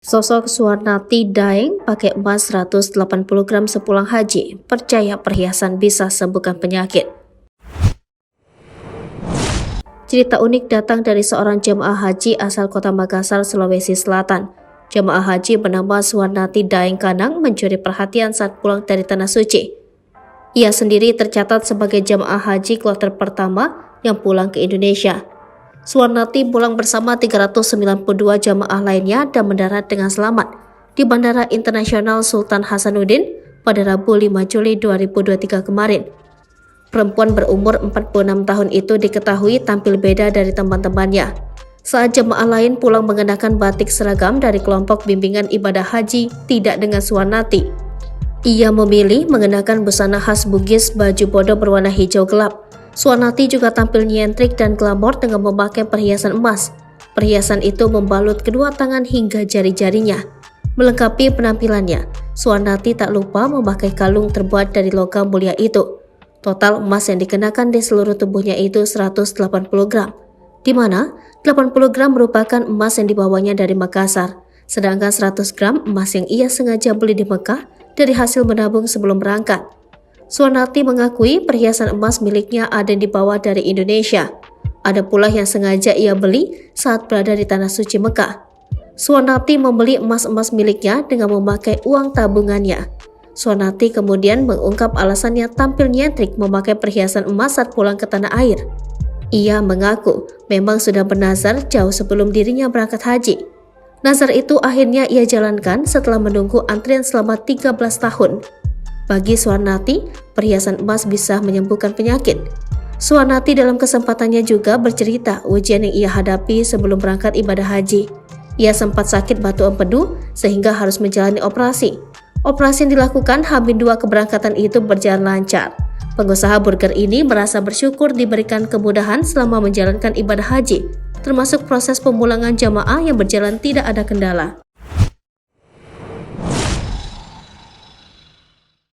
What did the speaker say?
Sosok Suwarnati Daeng pakai emas 180 gram sepulang haji, percaya perhiasan bisa sembuhkan penyakit. Cerita unik datang dari seorang jemaah haji asal kota Makassar, Sulawesi Selatan. Jemaah haji bernama Suwarnati Daeng Kanang mencuri perhatian saat pulang dari Tanah Suci. Ia sendiri tercatat sebagai jemaah haji kloter pertama yang pulang ke Indonesia. Suwarnati pulang bersama 392 jamaah lainnya dan mendarat dengan selamat di Bandara Internasional Sultan Hasanuddin pada Rabu 5 Juli 2023 kemarin. Perempuan berumur 46 tahun itu diketahui tampil beda dari teman-temannya. Saat jemaah lain pulang mengenakan batik seragam dari kelompok bimbingan ibadah haji, tidak dengan Suwarnati. Ia memilih mengenakan busana khas Bugis baju bodo berwarna hijau gelap. Suwarnati juga tampil nyentrik dan glamor dengan memakai perhiasan emas. Perhiasan itu membalut kedua tangan hingga jari-jarinya. Melengkapi penampilannya, Suwarnati tak lupa memakai kalung terbuat dari logam mulia itu. Total emas yang dikenakan di seluruh tubuhnya itu 180 gram, di mana 80 gram merupakan emas yang dibawanya dari Makassar, sedangkan 100 gram emas yang ia sengaja beli di Mekah dari hasil menabung sebelum berangkat. Suwarnati mengakui perhiasan emas miliknya ada yang dibawa dari Indonesia. Ada pula yang sengaja ia beli saat berada di Tanah Suci Mekah. Suwarnati membeli emas-emas miliknya dengan memakai uang tabungannya. Suwarnati kemudian mengungkap alasannya tampil nyentrik memakai perhiasan emas saat pulang ke tanah air. Ia mengaku memang sudah bernazar jauh sebelum dirinya berangkat haji. Nazar itu akhirnya ia jalankan setelah menunggu antrian selama 13 tahun. Bagi Suwarnati, perhiasan emas bisa menyembuhkan penyakit. Suwarnati dalam kesempatannya juga bercerita ujian yang ia hadapi sebelum berangkat ibadah haji. Ia sempat sakit batu empedu sehingga harus menjalani operasi. Operasi yang dilakukan H-2 keberangkatan itu berjalan lancar. Pengusaha burger ini merasa bersyukur diberikan kemudahan selama menjalankan ibadah haji, termasuk proses pemulangan jamaah yang berjalan tidak ada kendala.